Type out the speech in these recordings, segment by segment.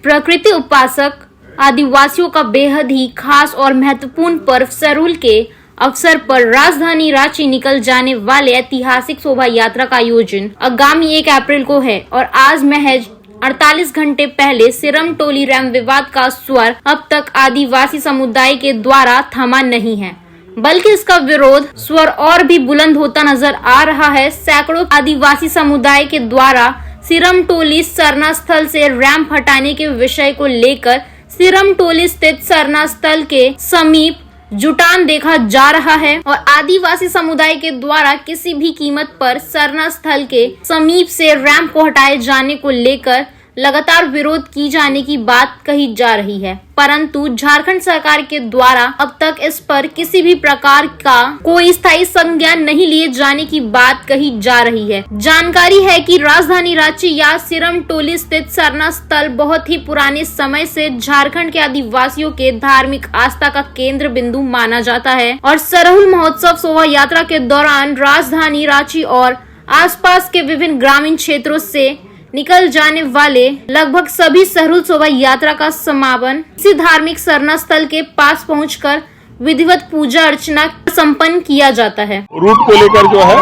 प्रकृति उपासक आदिवासियों का बेहद ही खास और महत्वपूर्ण पर्व सरहुल के अवसर पर राजधानी रांची निकल जाने वाले ऐतिहासिक शोभा यात्रा का आयोजन आगामी 1 अप्रैल को है और आज महज 48 घंटे पहले सिरम टोली रैम विवाद का स्वर अब तक आदिवासी समुदाय के द्वारा थमा नहीं है, बल्कि इसका विरोध स्वर और भी बुलंद होता नजर आ रहा है। सैकड़ों आदिवासी समुदाय के द्वारा सिरम टोली सरना स्थल से रैंप हटाने के विषय को लेकर सिरम टोली स्थित सरना स्थल के समीप जुटान देखा जा रहा है और आदिवासी समुदाय के द्वारा किसी भी कीमत पर सरना स्थल के समीप से रैंप को हटाए जाने को लेकर लगातार विरोध की जाने की बात कही जा रही है, परंतु झारखंड सरकार के द्वारा अब तक इस पर किसी भी प्रकार का कोई स्थायी संज्ञान नहीं लिए जाने की बात कही जा रही है। जानकारी है कि राजधानी रांची या सिरम टोली स्थित सरना स्थल बहुत ही पुराने समय से झारखंड के आदिवासियों के धार्मिक आस्था का केंद्र बिंदु माना जाता है और सरहुल महोत्सव शोभा यात्रा के दौरान राजधानी रांची और आसपास के विभिन्न ग्रामीण क्षेत्रों से निकल जाने वाले लगभग सभी सरहुल शोभा यात्रा का समापन इसी धार्मिक सरना स्थल के पास पहुंचकर विधिवत पूजा अर्चना संपन्न किया जाता है। रूट को लेकर जो है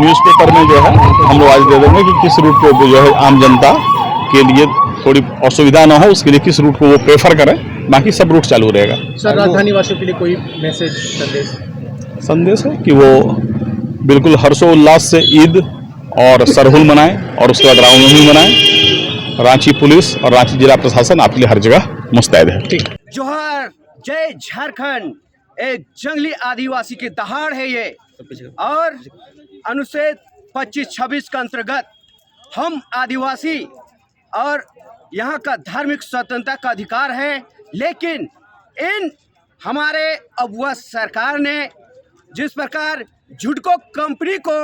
न्यूज़पेपर में जो है हम लोग आज दे देंगे कि किस रूट को जो है आम जनता के लिए थोड़ी असुविधा न हो, उसके लिए किस रूट को वो प्रेफर करें, बाकी सब रूट चालू रहेगा। सर, राजधानी वासियों के लिए कोई मैसेज संदेश है कि वो बिल्कुल हर्षोल्लास से ईद और सरहुल मनाएं और उसके बाद रामनवमी मनाएं। रांची पुलिस और रांची जिला प्रशासन आपके लिए हर जगह मुस्तैद है। जोहार, जय झारखंड। एक जंगली आदिवासी की दहाड़ है ये और अनुच्छेद 25-26 के अंतर्गत हम आदिवासी और यहाँ का धार्मिक स्वतंत्रता का अधिकार है, लेकिन इन हमारे अगुआ सरकार ने जिस प्रकार जुडको कंपनी को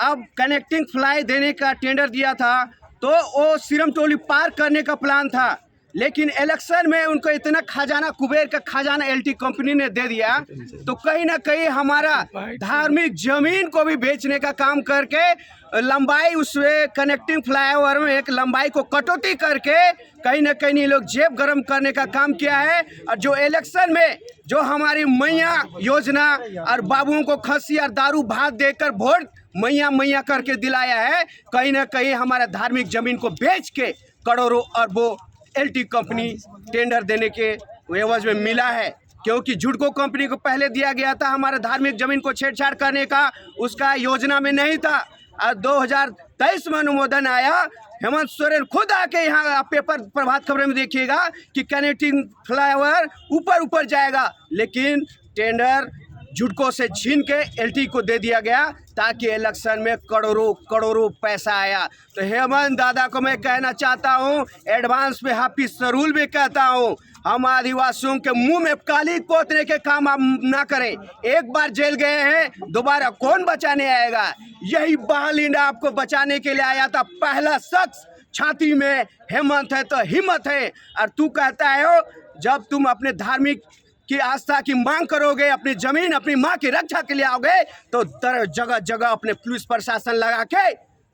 अब कनेक्टिंग फ्लाई देने का टेंडर दिया था, तो वो सिरम टोली पार करने का प्लान था, लेकिन इलेक्शन में उनको इतना खजाना, कुबेर का खजाना एलटी कंपनी ने दे दिया, तो कहीं ना कहीं हमारा धार्मिक जमीन को भी बेचने का काम करके लंबाई उसमें कनेक्टिंग फ्लाईओवर में एक लंबाई को कटौती करके कहीं ना कहीं ये लोग जेब गरम करने का काम किया है। और जो इलेक्शन में जो हमारी मैया योजना और बाबुओं को खस्सी और दारू भात देकर वोट मैया मैया करके दिलाया है, कहीं ना कहीं हमारा धार्मिक जमीन को बेच के करोड़ों अरबों एलटी कंपनी टेंडर देने के एवज में मिला है, क्योंकि जुडको कंपनी को पहले दिया गया था हमारे धार्मिक जमीन को छेड़छाड़ करने का, उसका योजना में नहीं था। और 2023 में अनुमोदन आया, हेमंत सोरेन खुद आके यहाँ पेपर प्रभात खबर में देखिएगा कि कनेक्टिंग फ्लाईओवर ऊपर जाएगा, लेकिन टेंडर जुडको से छीन के एलटी को दे दिया गया ताकि इलेक्शन में करोड़ों पैसा आया। तो हेमंत दादा को मैं कहना चाहता हूँ, एडवांस में हाफिज सरहुल भी कहता हूँ, हम आदिवासियों के मुंह में काली पोतने के काम आप ना करें। एक बार जेल गए हैं, दोबारा कौन बचाने आएगा? यही बहालिंडा आपको बचाने के लिए आया था, पहला शख्स। छाती में हेमंत है तो हिम्मत है, और तू कहता है जब तुम अपने धार्मिक की आस्था की मांग करोगे, अपनी जमीन अपनी माँ की रक्षा के लिए आओगे, तो जगह जगह अपने पुलिस प्रशासन लगा के,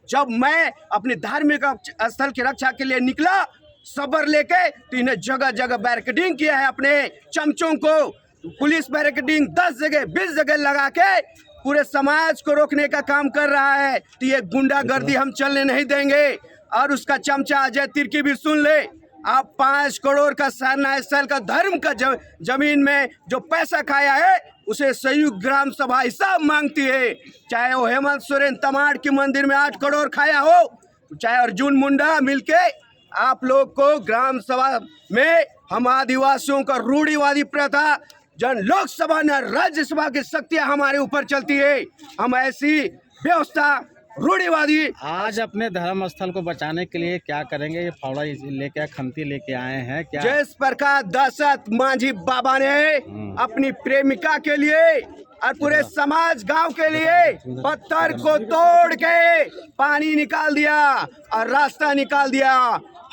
जब मैं अपने धार्मिक स्थल की रक्षा के लिए निकला सबर लेके, तो इन्हें जगह जगह बैरिकेडिंग किया है, अपने चमचों को पुलिस बैरिकेडिंग 10 जगह 20 जगह लगा के पूरे समाज को रोकने का काम कर रहा है। तो ये गुंडागर्दी हम चलने नहीं देंगे। और उसका चमचा अजय तिर्की भी सुन ले, आप 5 करोड़ का सरना स्थल का धर्म का जमीन में जो पैसा खाया है, उसे संयुक्त ग्राम सभा हिसाब मांगती है। चाहे वो हेमंत सोरेन तमाड़ के मंदिर में 8 करोड़ खाया हो, चाहे अर्जुन मुंडा मिलके आप लोग को ग्राम सभा में हम आदिवासियों का रूढ़िवादी प्रथा, जन लोकसभा न राज्यसभा की शक्तियां हमारे ऊपर चलती है, हम ऐसी व्यवस्था रूढ़िवादी। आज अपने धर्म स्थल को बचाने के लिए क्या करेंगे? ये फावड़ा लेके खमती लेके आए हैं क्या? जिस प्रकार दशरथ मांझी बाबा ने अपनी प्रेमिका के लिए और पूरे समाज गांव के लिए पत्थर को तोड़ के पानी निकाल दिया और रास्ता निकाल दिया,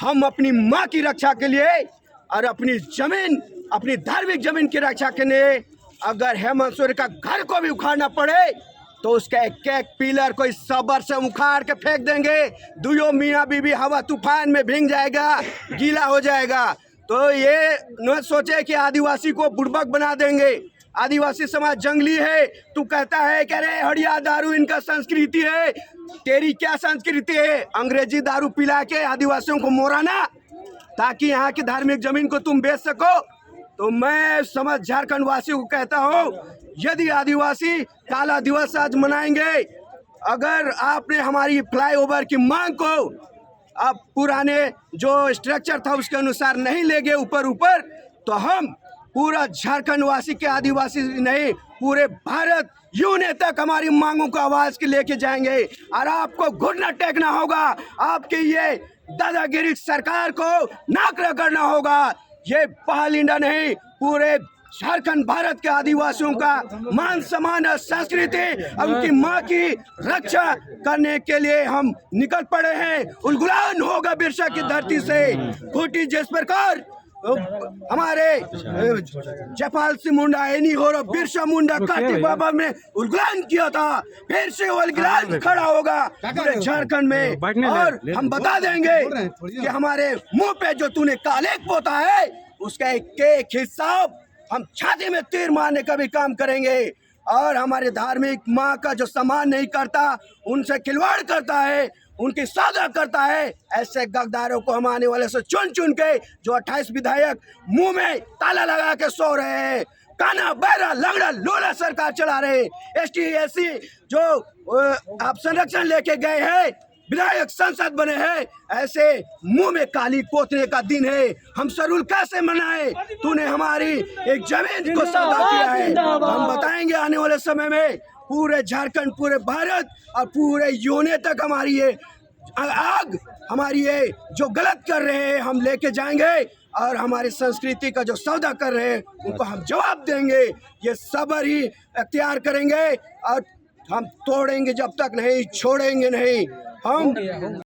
हम अपनी माँ की रक्षा के लिए और अपनी जमीन, अपनी धार्मिक जमीन की रक्षा के लिए अगर हेमंत सोरेन का घर को भी उखाड़ना पड़े तो उसका एक एक पिलर कोई सबर से उखाड़ के फेंक देंगे। दुयो मियाँ बीबी हवा तूफान में भीग जाएगा, गीला हो जाएगा। तो ये न सोचे कि आदिवासी को बुड़बक बना देंगे। आदिवासी समाज जंगली है। तू कहता है कि अरे हड़िया दारू इनका संस्कृति है। तेरी क्या संस्कृति है? अंग्रेजी दारू पिला के आदिवासियों को मोराना ताकि यहाँ की धार्मिक जमीन को तुम बेच सको। तो मैं समझ झारखंड वासियों को कहता हूँ, यदि आदिवासी काला दिवस आज मनाएंगे, अगर आपने हमारी फ्लाईओवर की मांग को अब पुराने जो स्ट्रक्चर था उसके अनुसार नहीं ले गए ऊपर, तो हम पूरा झारखंड वासी के आदिवासी नहीं पूरे भारत यूने तक हमारी मांगों को आवाज के लेके जाएंगे। और आपको घुटना टेकना होगा, आपकी ये दादागिरी सरकार को नाक रगड़ना होगा। ये पहालिंडा नहीं, पूरे झारखंड भारत के आदिवासियों का मान सम्मान और संस्कृति उनकी माँ की रक्षा करने के लिए हम निकल पड़े हैं। उलगुलान होगा बिरसा की धरती से। फूटी जिस प्रकार हमारे जयपाल सिंह मुंडा एनी हो और बिरसा मुंडा कार्तिक बाबा में उलगुलान किया था, फिर से उलगुलान खड़ा होगा पूरे झारखंड में। और हम बता देंगे कि हमारे मुंह पे जो तूने कालेक पोता है उसका एक हिसाब हम छाती में तीर मारने का भी काम करेंगे। और हमारे धार्मिक माँ का जो सम्मान नहीं करता, उनसे खिलवाड़ करता है, उनकी सौदा करता है, ऐसे गद्दारों को हम आने वाले से चुन चुन के जो 28 विधायक मुंह में ताला लगा के सो रहे हैं, काना बहरा लंगड़ा लोला सरकार चला रहे, ST SC जो आप संरक्षण लेके गए हैं, विधायक संसद बने हैं, ऐसे मुंह में काली पोतने का दिन है। हम सरूल कैसे मनाए? तूने हमारी एक जमीन को सौदा किया है। तो हम बताएंगे आने वाले समय में पूरे झारखंड, पूरे भारत और पूरे यूने तक हमारी ये आग, हमारी ये जो गलत कर रहे हैं हम लेके जाएंगे। और हमारी संस्कृति का जो सौदा कर रहे हैं उनको हम जवाब देंगे। ये सब्र ही अख्तियार करेंगे और हम तोड़ेंगे जब तक नहीं, छोड़ेंगे नहीं हम।